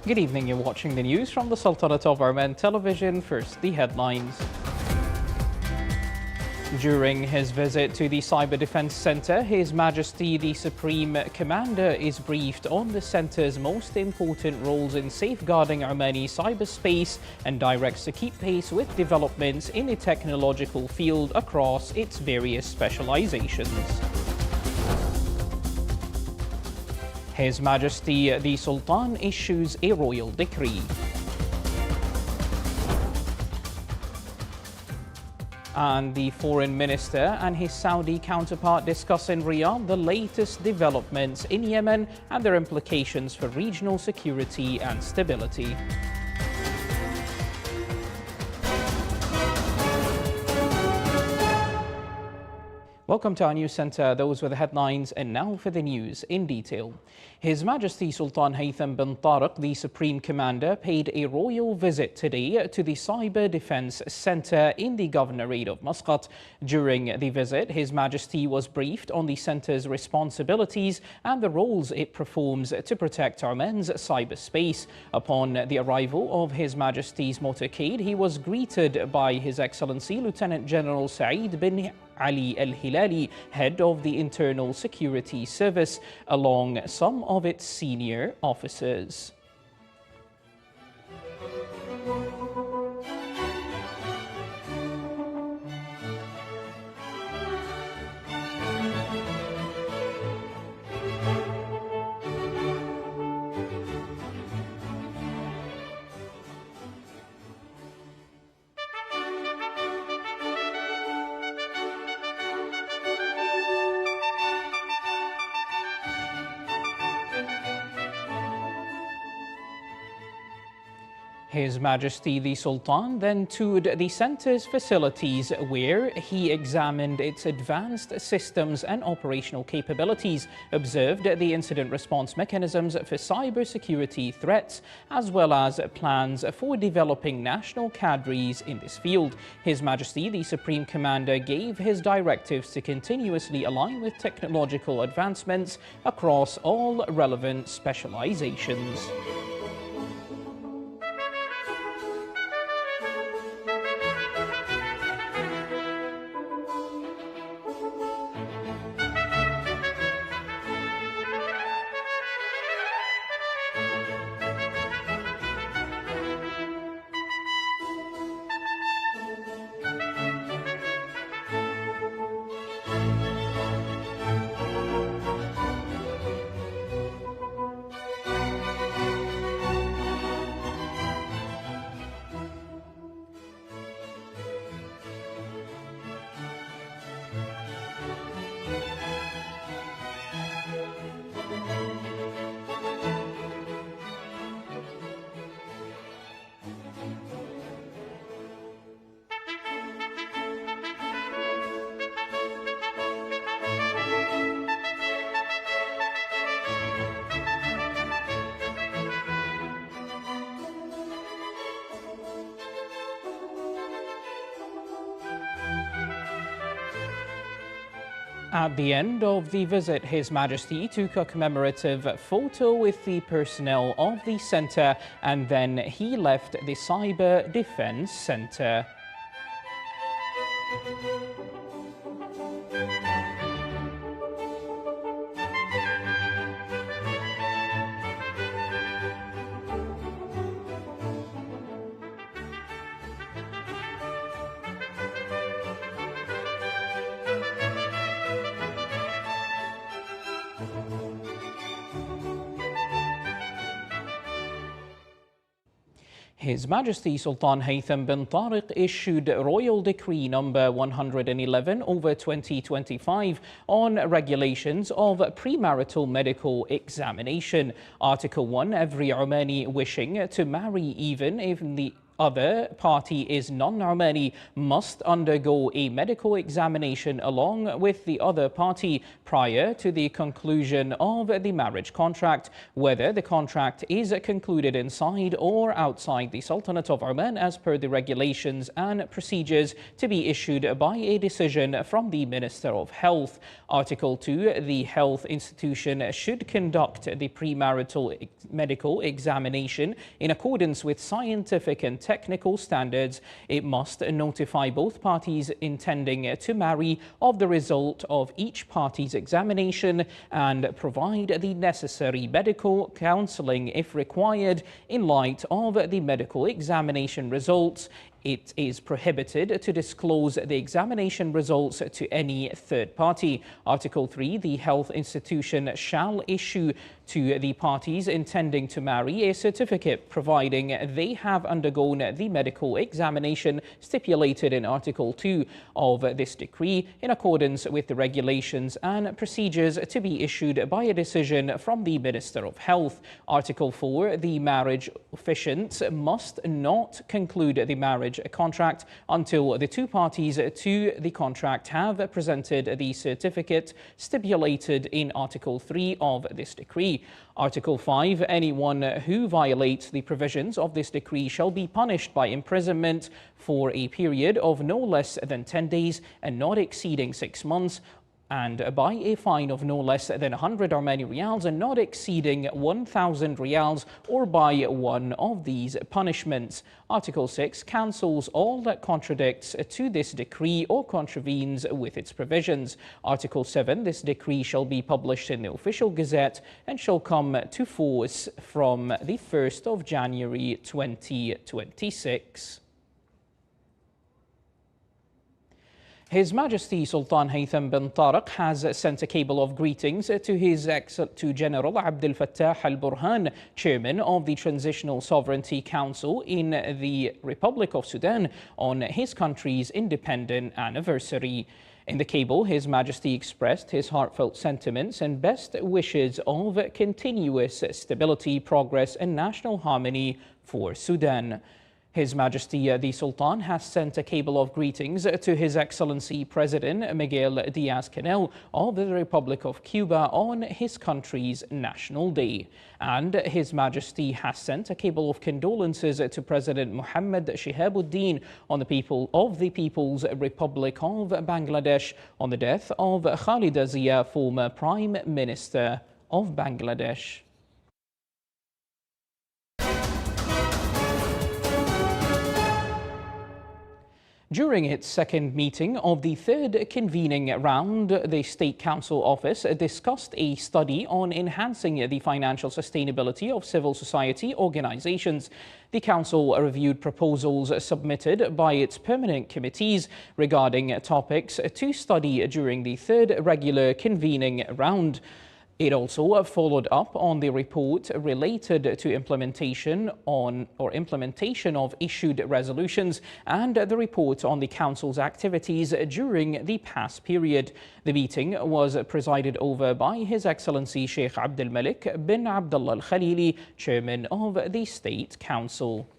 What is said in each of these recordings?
Good evening, you're watching the news from the Sultanate of Oman Television. First, the headlines. During his visit to the Cyber Defense Center, His Majesty the Supreme Commander is briefed on the center's most important roles in safeguarding Omani cyberspace and directs to keep pace with developments in the technological field across its various specializations. His Majesty the Sultan issues a royal decree. And the Foreign Minister and his Saudi counterpart discuss in Riyadh the latest developments in Yemen and their implications for regional security and stability. Welcome to our news centre. Those were the headlines, and now for the news in detail. His Majesty Sultan Haytham bin Tariq, the Supreme Commander, paid a royal visit today to the Cyber Defence Centre in the Governorate of Muscat. During the visit, His Majesty was briefed on the centre's responsibilities and the roles it performs to protect Oman's cyberspace. Upon the arrival of His Majesty's motorcade, he was greeted by His Excellency Lieutenant General Saeed bin Ali Al-Hilali, head of the Internal Security Service, along some of its senior officers. His Majesty the Sultan then toured the centre's facilities, where he examined its advanced systems and operational capabilities, observed the incident response mechanisms for cybersecurity threats, as well as plans for developing national cadres in this field. His Majesty the Supreme Commander gave his directives to continuously align with technological advancements across all relevant specializations. At the end of the visit, His Majesty took a commemorative photo with the personnel of the centre, and then he left the Cyber Defence Centre. His Majesty Sultan Haytham bin Tariq issued Royal Decree number 111/2025 on regulations of premarital medical examination. Article 1, every Omani wishing to marry, even if the other party is non-Omani must undergo a medical examination along with the other party prior to the conclusion of the marriage contract, whether the contract is concluded inside or outside the Sultanate of Oman as per the regulations and procedures to be issued by a decision from the Minister of Health. Article 2, the health institution should conduct the premarital medical examination in accordance with scientific and technical standards. It must notify both parties intending to marry of the result of each party's examination and provide the necessary medical counseling if required in light of the medical examination results. It is prohibited to disclose the examination results to any third party. Article 3, the health institution shall issue to the parties intending to marry a certificate providing they have undergone the medical examination stipulated in Article 2 of this decree in accordance with the regulations and procedures to be issued by a decision from the Minister of Health. Article 4, the marriage officiants must not conclude the marriage contract until the two parties to the contract have presented the certificate stipulated in Article 3 of this decree. Article 5, anyone who violates the provisions of this decree shall be punished by imprisonment for a period of no less than 10 days and not exceeding 6 months, and by a fine of no less than 100 Omani riyals and not exceeding 1,000 riyals, or by one of these punishments. Article 6 cancels all that contradicts to this decree or contravenes with its provisions. Article 7, this decree shall be published in the Official Gazette and shall come to force from the 1st of January 2026. His Majesty Sultan Haytham bin Tariq has sent a cable of greetings to General Abdel Fattah al-Burhan, Chairman of the Transitional Sovereignty Council in the Republic of Sudan, on his country's independent anniversary. In the cable, His Majesty expressed his heartfelt sentiments and best wishes of continuous stability, progress and national harmony for Sudan. His Majesty the Sultan has sent a cable of greetings to His Excellency President Miguel Diaz-Canel of the Republic of Cuba on his country's National Day. And His Majesty has sent a cable of condolences to President Mohammed Shihabuddin on the People's Republic of Bangladesh on the death of Khalida Zia, former Prime Minister of Bangladesh. During its second meeting of the third convening round, the State Council Office discussed a study on enhancing the financial sustainability of civil society organizations. The Council reviewed proposals submitted by its permanent committees regarding topics to study during the third regular convening round. It also followed up on the report related to implementation of issued resolutions and the report on the Council's activities during the past period. The meeting was presided over by His Excellency Sheikh Abdul Malik bin Abdullah Al Khalili, Chairman of the State Council.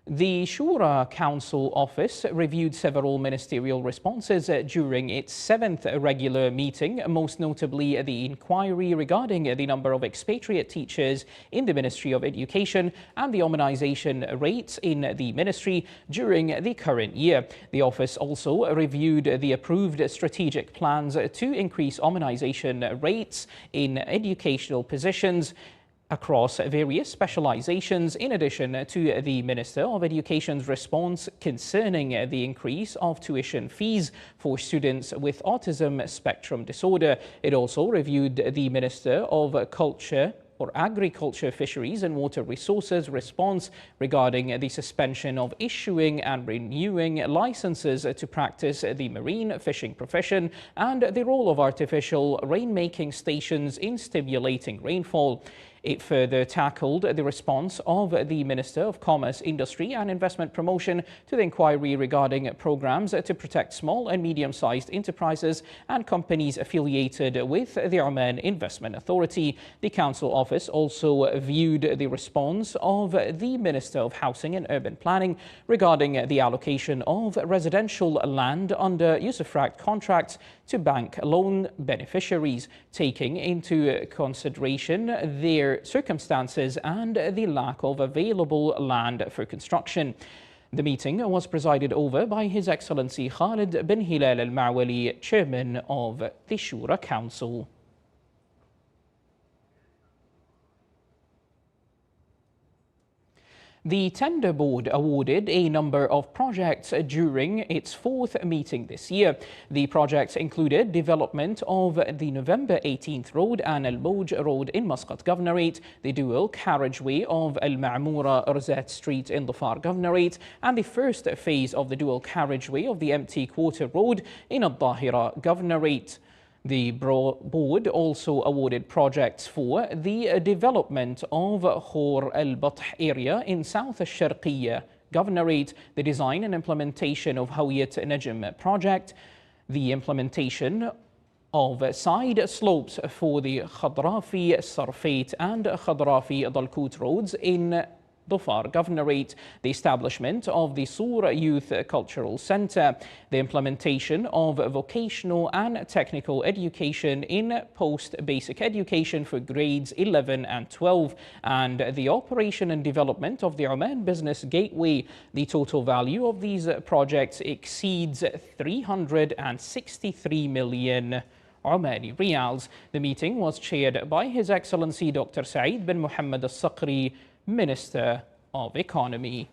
The Shura Council Office reviewed several ministerial responses during its seventh regular meeting, most notably the inquiry regarding the number of expatriate teachers in the Ministry of Education and the Omanization rates in the ministry during the current year. The office also reviewed the approved strategic plans to increase Omanization rates in educational positions across various specializations, in addition to the Minister of Education's response concerning the increase of tuition fees for students with autism spectrum disorder. It also reviewed the Minister of Agriculture, Fisheries and Water Resources response regarding the suspension of issuing and renewing licenses to practice the marine fishing profession and the role of artificial rainmaking stations in stimulating rainfall. It further tackled the response of the Minister of Commerce, Industry and Investment Promotion to the inquiry regarding programs to protect small and medium-sized enterprises and companies affiliated with the Oman Investment Authority. The Council Office also viewed the response of the Minister of Housing and Urban Planning regarding the allocation of residential land under usufruct contracts to bank loan beneficiaries, taking into consideration their circumstances and the lack of available land for construction. The meeting was presided over by His Excellency Khalid bin Hilal al-Ma'wali, Chairman of the Shura Council. The Tender Board awarded a number of projects during its fourth meeting this year. The projects included development of the November 18th Road and Al Moj Road in Muscat Governorate, the dual carriageway of Al Ma'moura Urzat Street in Dhofar Governorate, and the first phase of the dual carriageway of the Empty Quarter Road in Al Dhahira Governorate. The board also awarded projects for the development of Khor al-Bath area in South al-Sharqiyya Governorate, the design and implementation of Hawiyat Najm project, the implementation of side slopes for the Khadrafi Sarfait and Khadrafi Dalkut roads in Dhofar Governorate, the establishment of the Sur Youth Cultural Centre, the implementation of vocational and technical education in post-basic education for grades 11 and 12, and the operation and development of the Oman Business Gateway. The total value of these projects exceeds 363 million Omani Riyals. The meeting was chaired by His Excellency Dr. Saeed bin Mohammed al-Saqri, Minister of Economy.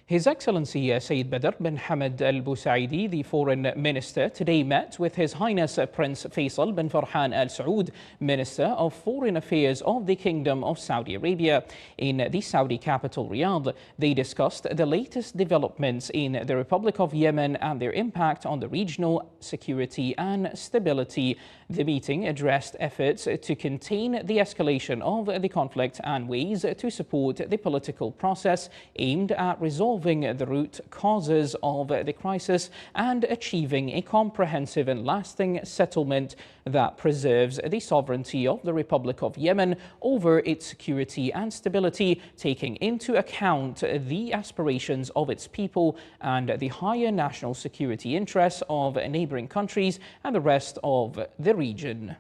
His Excellency Sayyid Badr bin Hamad Al Busaidi, the Foreign Minister, today met with His Highness Prince Faisal bin Farhan Al Saud, Minister of Foreign Affairs of the Kingdom of Saudi Arabia, in the Saudi capital Riyadh. They discussed the latest developments in the Republic of Yemen and their impact on the regional security and stability. The meeting addressed efforts to contain the escalation of the conflict and ways to support the political process aimed at resolving the root causes of the crisis and achieving a comprehensive and lasting settlement that preserves the sovereignty of the Republic of Yemen over its security and stability, taking into account the aspirations of its people and the higher national security interests of neighboring countries and the rest of the region.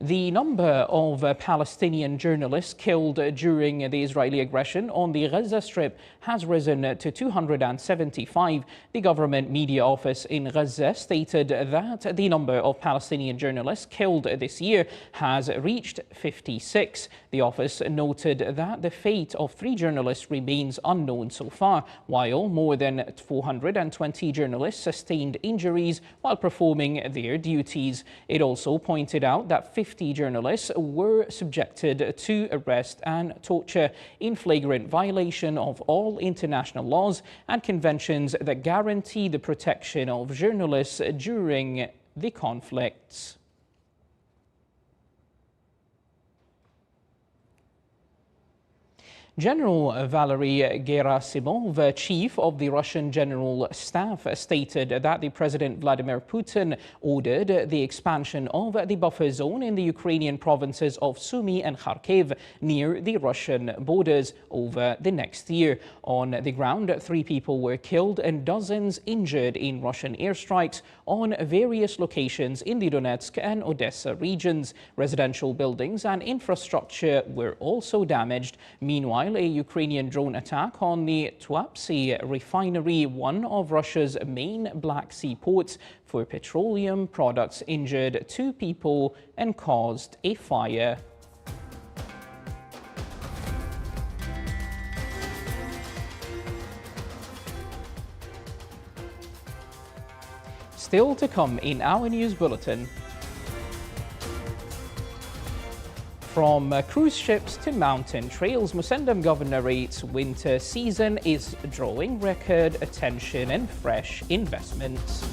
The number of Palestinian journalists killed during the Israeli aggression on the Gaza Strip has risen to 275. The government media office in Gaza stated that the number of Palestinian journalists killed this year has reached 56. The office noted that the fate of 3 journalists remains unknown so far, while more than 420 journalists sustained injuries while performing their duties. It also pointed out that 50 journalists were subjected to arrest and torture in flagrant violation of all international laws and conventions that guarantee the protection of journalists during the conflicts. General Valery Gerasimov, chief of the Russian General Staff, stated that the President Vladimir Putin ordered the expansion of the buffer zone in the Ukrainian provinces of Sumy and Kharkiv near the Russian borders over the next year. On the ground, 3 people were killed and dozens injured in Russian airstrikes on various locations in the Donetsk and Odessa regions. Residential buildings and infrastructure were also damaged. Meanwhile, a Ukrainian drone attack on the Tuapse refinery, one of Russia's main Black Sea ports for petroleum products, injured 2 people and caused a fire. Still to come in our news bulletin. From cruise ships to mountain trails, Musandam Governorate's winter season is drawing record attention and fresh investments.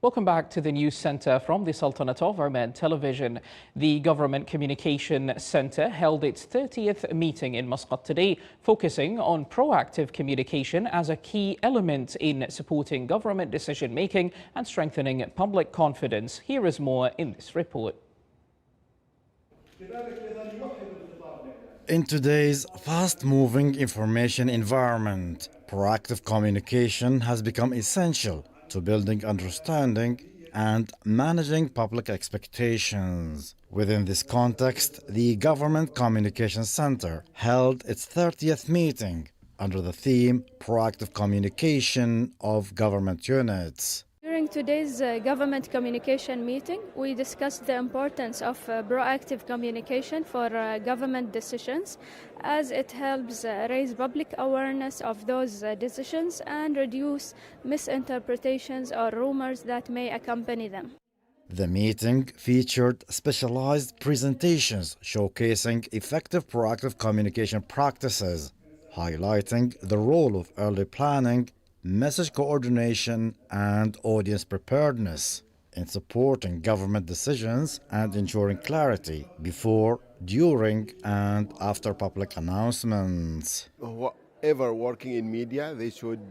Welcome back to the News Centre from the Sultanate of Oman Television. The Government Communication Centre held its 30th meeting in Muscat today, focusing on proactive communication as a key element in supporting government decision-making and strengthening public confidence. Here is more in this report. In today's fast-moving information environment, proactive communication has become essential to building understanding and managing public expectations. Within this context, the Government Communication Centre held its 30th meeting under the theme Proactive Communication of Government Units. During today's government communication meeting, we discussed the importance of proactive communication for government decisions, as it helps raise public awareness of those decisions and reduce misinterpretations or rumors that may accompany them. The meeting featured specialized presentations showcasing effective proactive communication practices, highlighting the role of early planning, message coordination, and audience preparedness in supporting government decisions and ensuring clarity before, during, and after public announcements. Whoever working in media, they should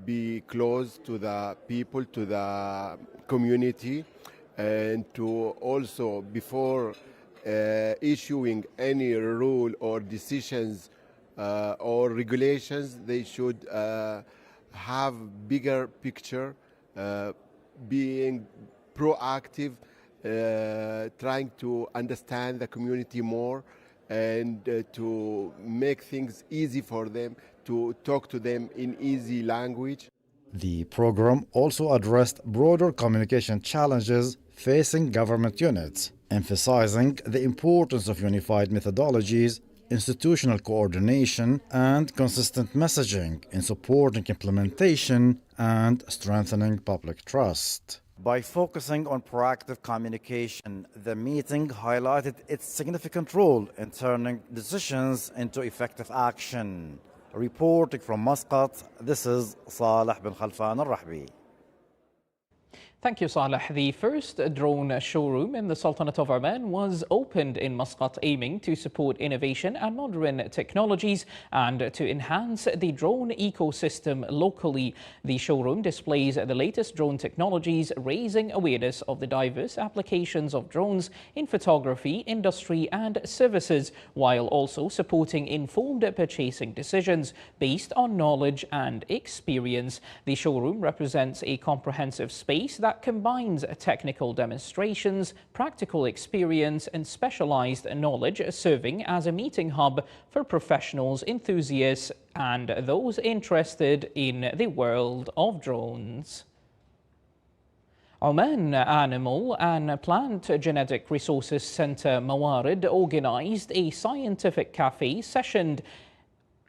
be close to the people, to the community, and to also, before issuing any rule or decisions or regulations, they should have bigger picture, being proactive, trying to understand the community more, and to make things easy for them, to talk to them in easy language. The program also addressed broader communication challenges facing government units, emphasizing the importance of unified methodologies, institutional coordination, and consistent messaging in supporting implementation and strengthening public trust. By focusing on proactive communication, the meeting highlighted its significant role in turning decisions into effective action. Reporting from Muscat, this is Saleh bin Khalfan al-Rahbi. Thank you, Saleh. The first drone showroom in the Sultanate of Oman was opened in Muscat, aiming to support innovation and modern technologies and to enhance the drone ecosystem locally. The showroom displays the latest drone technologies, raising awareness of the diverse applications of drones in photography, industry, and services, while also supporting informed purchasing decisions based on knowledge and experience. The showroom represents a comprehensive space that combines technical demonstrations, practical experience, and specialized knowledge, serving as a meeting hub for professionals, enthusiasts, and those interested in the world of drones. Oman Animal and Plant Genetic Resources Centre Mawarid organised a scientific cafe session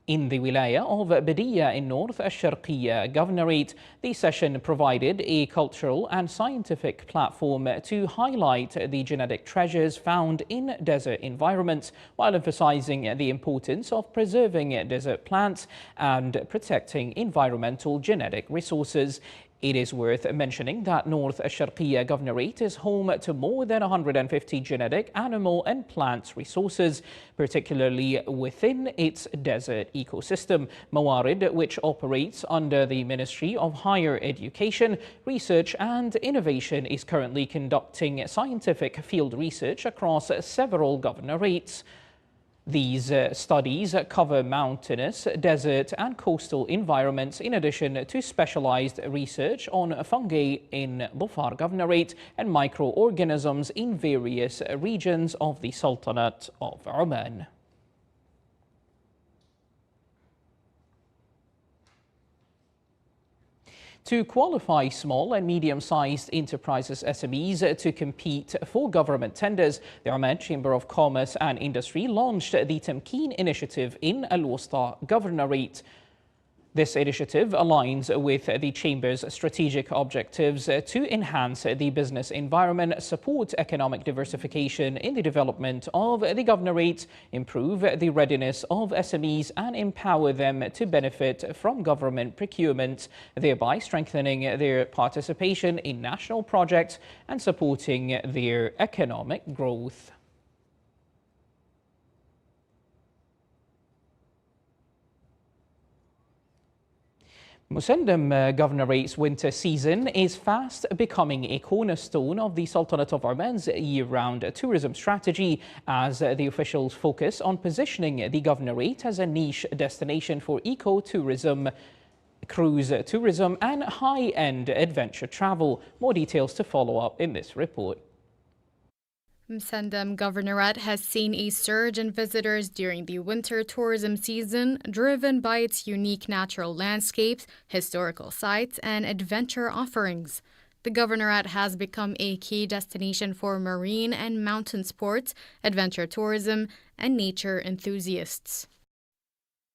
in the wilaya of Badiya in North Al-Sharqiyya Governorate. The session provided a cultural and scientific platform to highlight the genetic treasures found in desert environments, while emphasizing the importance of preserving desert plants and protecting environmental genetic resources. It is worth mentioning that North Sharqiya Governorate is home to more than 150 genetic, animal and plant resources, particularly within its desert ecosystem. Mawarid, which operates under the Ministry of Higher Education, Research and Innovation, is currently conducting scientific field research across several governorates. These studies cover mountainous, desert and coastal environments in addition to specialized research on fungi in Dhofar Governorate and microorganisms in various regions of the Sultanate of Oman. To qualify small and medium-sized enterprises SMEs to compete for government tenders, the Oman Chamber of Commerce and Industry launched the Tamkeen initiative in Al-Wusta Governorate. This initiative aligns with the Chamber's strategic objectives to enhance the business environment, support economic diversification in the development of the governorate, improve the readiness of SMEs and empower them to benefit from government procurement, thereby strengthening their participation in national projects and supporting their economic growth. Musandam Governorate's winter season is fast becoming a cornerstone of the Sultanate of Oman's year-round tourism strategy as the officials focus on positioning the governorate as a niche destination for eco-tourism, cruise tourism and high-end adventure travel. More details to follow up in this report. Musandam Governorate has seen a surge in visitors during the winter tourism season, driven by its unique natural landscapes, historical sites, and adventure offerings. The Governorate has become a key destination for marine and mountain sports, adventure tourism, and nature enthusiasts.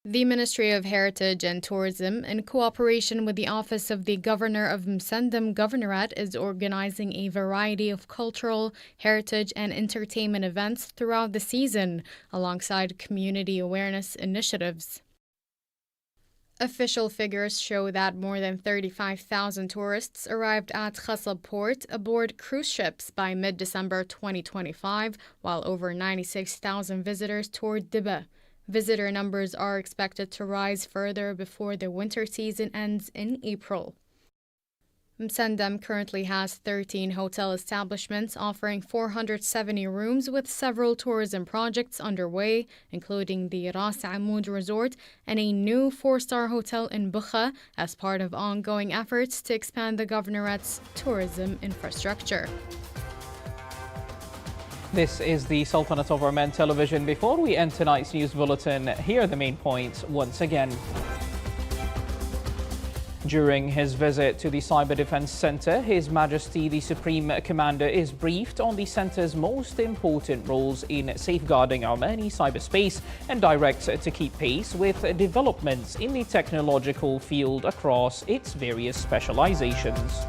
The Ministry of Heritage and Tourism, in cooperation with the Office of the Governor of Musandam Governorate, is organizing a variety of cultural, heritage, and entertainment events throughout the season, alongside community awareness initiatives. Official figures show that more than 35,000 tourists arrived at Khasab port aboard cruise ships by mid-December 2025, while over 96,000 visitors toured Dibba. Visitor numbers are expected to rise further before the winter season ends in April. Musandam currently has 13 hotel establishments offering 470 rooms with several tourism projects underway, including the Ras Amoud Resort and a new 4-star hotel in Bukha as part of ongoing efforts to expand the governorate's tourism infrastructure. This is the Sultanate of Oman television. Before we end tonight's news bulletin, here are the main points once again. During his visit to the Cyber Defense Center, His Majesty the Supreme Commander is briefed on the center's most important roles in safeguarding Omani cyberspace and directs to keep pace with developments in the technological field across its various specializations.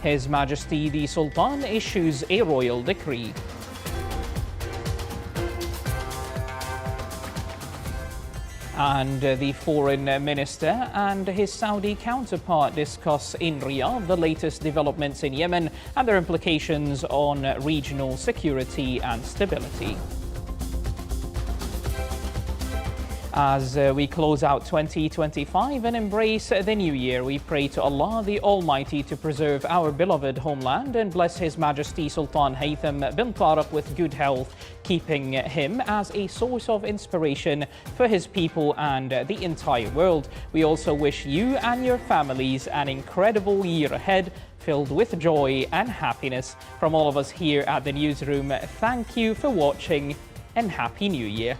His Majesty the Sultan issues a royal decree. And the Foreign Minister and his Saudi counterpart discuss in Riyadh the latest developments in Yemen and their implications on regional security and stability. As we close out 2025 and embrace the new year, we pray to Allah the Almighty to preserve our beloved homeland and bless His Majesty Sultan Haytham bin Tariq with good health, keeping him as a source of inspiration for his people and the entire world. We also wish you and your families an incredible year ahead, filled with joy and happiness. From all of us here at the newsroom, thank you for watching and Happy New Year.